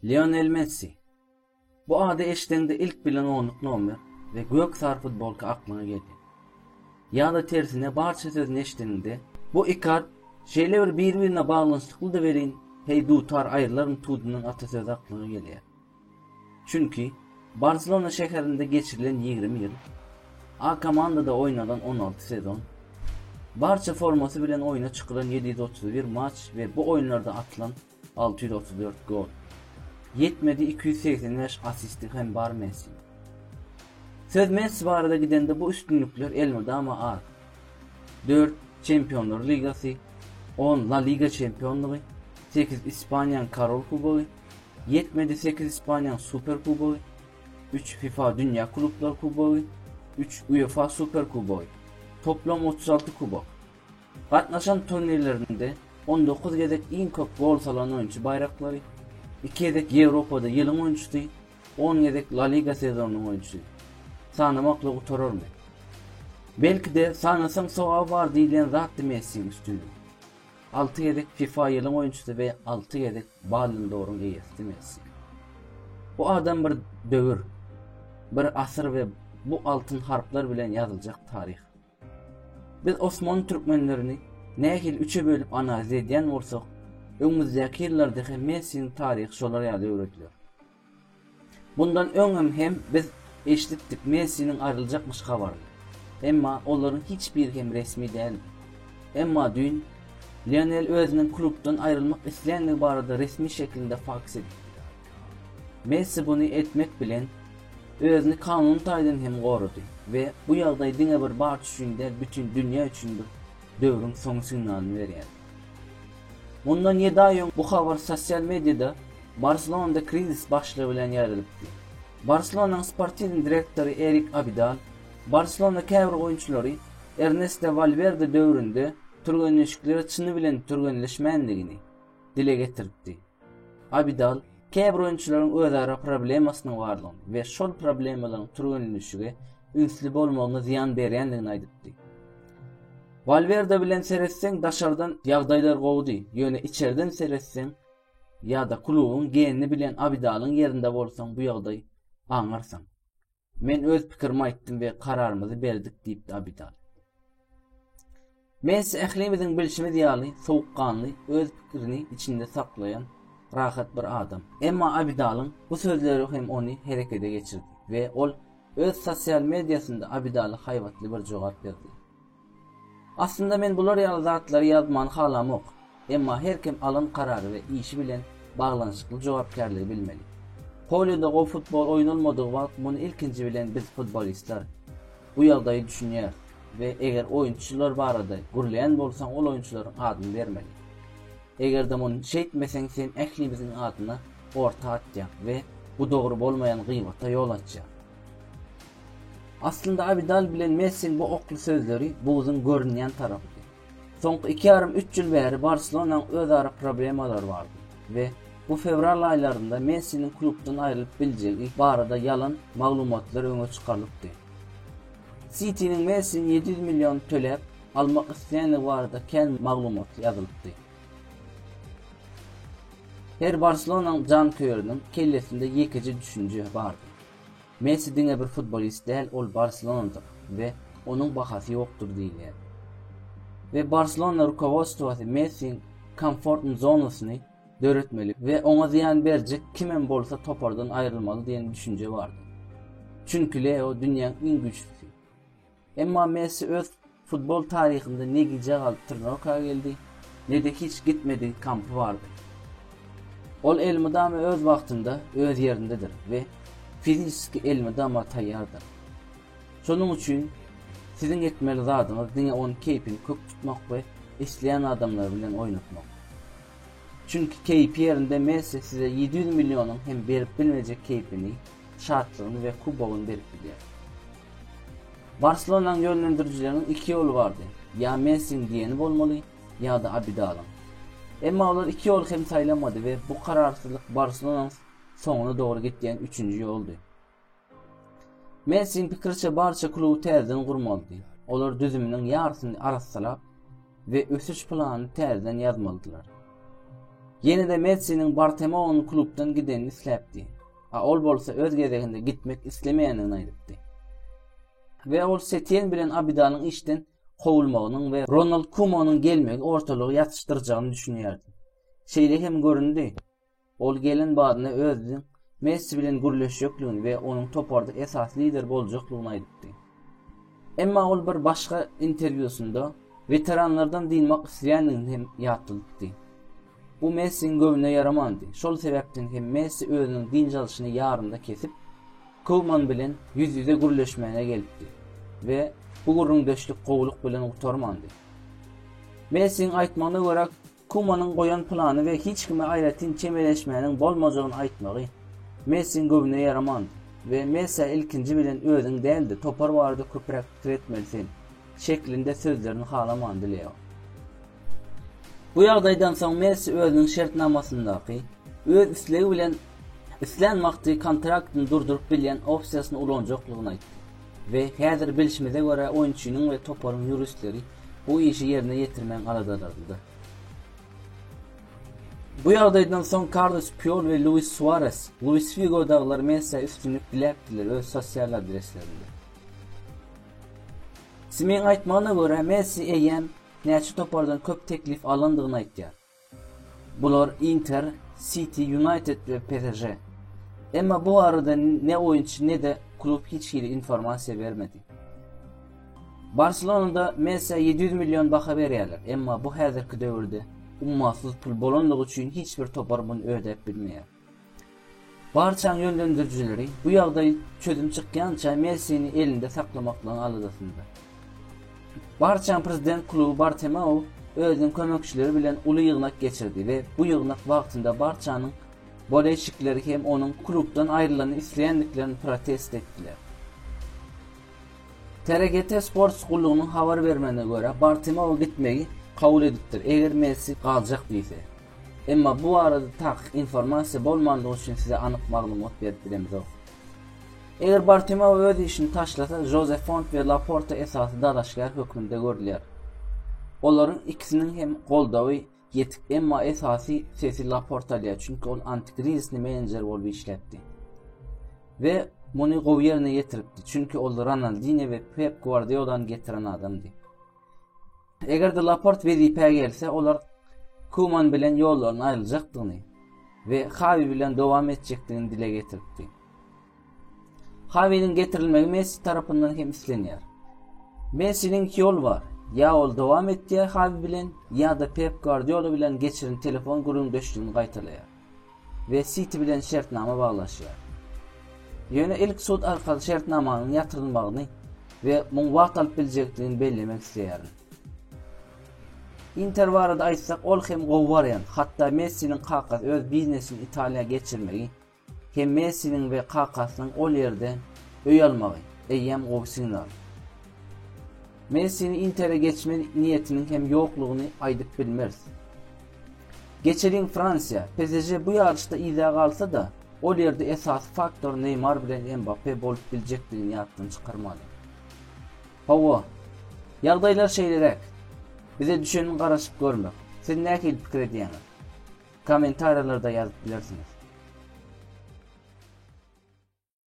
Lionel Messi. Bu adı eşitende ilk bilen onluk nomer ve göksar futbolka aklına geldi. Ya da tersine barça sözün eşitende bu ikar şeyler birbirine bağlanışlıklı da verin heydutar ayrıların tudunun atasöz aklına geliyor. Çünkü Barcelona şehrinde geçirilen 20 yıl, A komandada oynanan 16 sezon, barça forması bilen oyuna çıkılan 731 maç ve bu oyunlarda atılan 634 gol. Yetmedi 285 asisti hem bar Messi. Söz Messi barada gidende bu üstünlükler elmede ama ağır. 4 Şampiyonlar Ligası, 10 La Liga şampiyonluğu, 8 İspanya Karol Kuboyu, yetmedi 8 İspanya Süper Kuboyu, 3 FIFA Dünya Kulüpler Kuboyu, 3 UEFA Süper Kuboyu. Toplam 36 kubok. Katlaşan turnirlerinde 19 gezek en çok gol salan oyuncu bayrakları, 2 gezek Avrupa'da yılın oyuncusu, 10 gezek La Liga sezonunun oyuncusu. Sanamakla utorur mu? Belki de sanasam soğa var diyen zaten Messi'nin üstünlüğü. 6 yedek FIFA yılın oyuncusu ve 6 yedek Ballon d'Or'un üyesi Messi. Bu adam bir dövür, bir asır ve bu altın harpler bilen yazılacak tarih. Biz Osmanlı Türkmenlerini nehil 3'e bölüp analiz ediyen olsak, önümüzdeki yıllardaki Messi'nin tarihi şolar yalı öğretilir. Bundan öngüm hem biz eşittik Messi'nin ayrılacakmış havarlı. Emma onların hiçbir hem resmi değil. Emma dün Lionel özünün kulüpten ayrılmak isteyenler barada resmi şekilde faks edildi. Messi bunu etmek bilen özünü kanun taydan hem korudu ve bu yağda dine bir barç üçünde bütün dünya üçündür dövrün son sinyalini veriyor. Bundan 7 ay önce bu haber sosyal medyada Barcelona'da kriz başlığı bilen yayılıptı. Barcelona'nın sportif direktörü Eric Abidal, Barcelona kevr oyuncuları Ernesto Valverde dövründe turgönleşikleri çını bilen turgönleşmenligini dile getirdi. Abidal, kevr oyuncuların özara problemasına varlığını ve şol problemaların turgönleşiğe ünsli bolmağına ziyan berenligini aydıptı. Valverde bilen seretsen daşardan yağdaylar kovdu, yöne içeriden seretsen ya da kulübün genini bilen Abidal'ın yerinde bolsan bu yağdayı anlarsan. Men öz pikirimi aytdım ve kararımızı berdik deyipdi Abidal. Messi ehlimizin bilişimi diyalı, soğukkanlı, öz pikirini içinde saklayan rahat bir adam. Emma Abidal'ın bu sözleri hem onu harekete geçirdi ve ol öz sosyal medyasında Abidal'a hayvatlı bir cevap verdi. Aslında men bular yalı zatları yazman halam yok. Emma herkem alın kararı ve işi bilen bağlanışıklı cevapkarlığı bilmeli. Polyo'da o futbol oynanmadığı vakit bunu ilkinci bilen biz futbolistler bu yaldayı düşünüyor ve eğer oyuncular barada gurlayan bolsan ol oyuncuların adını vermeli. Eğer de bunu şeytmesen sen ehlimizin adına orta atacak ve bu doğru bolmayan gıybata yol açacak. Aslında Abidal bilen Messi'nin bu oklu sözleri buğzun görünmeyen tarafıdır. Son 2,5-3 yıl beri Barcelona'nın özara problemalar vardı ve bu fevral aylarında Messi'nin kulüpten ayrılıp bileceği barada yalan maglumatlar öne çıkarılıptı. City'nin Messi'nin 700 milyon tölep almak isteyenler barada kendi maglumat yazılıptı. Her Barcelona'nın can köyünün kellesinde yekici düşünce vardı. Messi dine bir futbolist değil, ol Barcelona'dır ve onun bahası yoktur deyildi. Ve Barcelona rukovodstvosu Messi'nin comfort zonasını döretmeli ve ona ziyan verecek kimen bolsa topardan ayrılmalı diyen düşünce vardı. Çünkü Leo dünyanın en güçlüsü. Emma Messi öz futbol tarihinde ne gidecek Tırnak'a geldi ne de hiç gitmediği kampı vardı. Ol elmidamı öz vaktinde öz yerindedir ve fiziki elmidama tayyardır. Şunun için sizin etmeli zadınız dine onun keyfini kök tutmak ve isteyen adamlar bilen oynatmak. Çünkü keyfi yerinde Messi size 700 milyonun hem verip bilmeyecek keyfini, şartlarını ve kubağını verip biliyor. Barcelona'nın yönlendiricilerinin iki yolu vardı. Ya Messi'nin diyeni olmalı ya da Abidal'ın. Emma onlar iki yol hem sayılamadı ve bu kararsızlık Barcelona'nın sonuna doğru gittiğin üçüncü yoldu. Messi'nin fikirçe barça klubu terden kurmalıdı. Onlar düzümünün yarısını arassalap ve ösüş planını terden yazmalıdılar. Yine de Messi'nin Bartomeo'nun klubdan gidenini isläpdi. Ol bolsa öz gezeginde gitmek islemeýänini aýdypdy. Ve ol Setien bilen Abidanyň işden kovulmagynyň we Ronald Koeman'ın gelmegi ortalygy ýatışdyrajagyny düşünýärdi. Şeýle hem göründi. Ol gelen badyna özüň Messi bilen gürleşýekligini we onuň toparda esas lider boljaklygyny aýdypdy. Emma ol bir başga interwýusunda veteranlardan diýmek isleýänini hem ýatdypdy. Bu Messi'nin göbüne yaramandy. Şol sebäpden hem Messi özüniň dinjalşyny ýarynda kesip Koeman bilen yüz-yüze gürleşmäne gelipdi we bu gürrüňdeşlik gowuluk bilen utarmandy. Messi'nin aýtmagyna görä Koeman'ın goýan plany we hiç kime aýratyn çemeleşmäniň bolmajagyny aýtmagy Messi'nin göbüne yaramandy we Messi ilkinji bilen özüň däldi topar barada köprek etmelisin şeklinde sözlerini halamandy Leo. Bu ýagdaýdan soň Messi özüniň şertnamasyndaky öz islegi bilen islenmakdy kontraktyny durdurup bilýän opsiýasyny ulanjaklygyny aýtdy we häzir bilişimize görä oýunçunyň we toparyň ýuristleri bu işi ýerine ýetirmän aradalardy. Bu ýagdaýdan soň Carlos Puyol ve Luis Suarez, Luis Figo daglar Messi üstünlük diläpdiler öz sosial adreslerinde. Simeň aýtmagyna görä Messi eýen näçe topardan köp teklif alandygyny aýtýar. Bular Inter, City, United ve PSG. Emma bu arada ne oyuncu ne de klub hiç informasiya vermedi. Barcelona'da Messi 700 milyon baha berýärler. Emma bu häzirki döwürde ummasyz pul bolanlygy üçin hiç bir topar bunu ödep bilmeýär. Barçaň ýönlendirjileri bu ýagdaý çözüm çykýança Messi'ni elinde saklamakla aladasynda. Barçaň prezident klubu Bartomeu özüň kömekçileri bilen uly ýygnak geçirdi we bu ýygnak wagtynda Barçanyň boleşikleri hem onun klubdan ayrılany isleýändiklerini protest etdiler. TRT Sport gullugynyň habar bermegine görä Bartomeu gitmegi kabul edipdir eger Messi galjak diýse. Emma bu arada tak informasiýa bolmandygy üçin size anyk maglumat berip bilemiz. Eger Bartomeu öz işini taşlasa Jose Font we Laporta esasy dadaşgar hökmünde gördiler. Olaryň ikisiniň hem goldawy yetik emma esasy sesi Laporta diýär çünki ol antikrizisni menajer bolup işletdi. Ve bunu gowy ýerine ýetiripdi çünki ol Ronaldinho we Pep Guardiola'dan getiren adamdy. Eger de Laporte wezipä gelse olar Koeman bilen ýollaryny aýryljakdygyny we Xavi bilen dowam etjekdigini dile getiripdi. Xavi'nin getirilmegi Messi tarapyndan hem islenýär. Messi'nin iki ýol bar. Ya ol dowam etdiýär Xavi bilen ya da Pep Guardiola bilen geçirin telefon gürrüňdeşligini gaýtarlaýar we City bilen şertnama baglaşýar. Ýöne ilk sud arkaly şertnamanyň ýatyrylmagyny we muň wagt alyp biljekdigini bellemek isleýär. Inter barada aýtsak ol hem gowy barýan. Hatda Messi'nin kakasy öz biznesini Italiýa geçirmegi hem Messi'nin ve kakasynyň ol ýerde öý almagy eýem gowy signal. Messi'nin Inter'e geçme niyetinin hem yokluğunu aýdyp bilmez. Geçeriň Fransiýa, PSG bu ýarşyda ýa galsa da ol ýerde esas faktor Neymar bilen Mbappe bolup biljekdigini ýatdan çykarmady. Hawa, ýagdaýlar şeýlerek. Bize düşeni garaşyp görmek. Siz näme pikir edýäňiz? Kommentariýlarda ýazyp bilersiniz.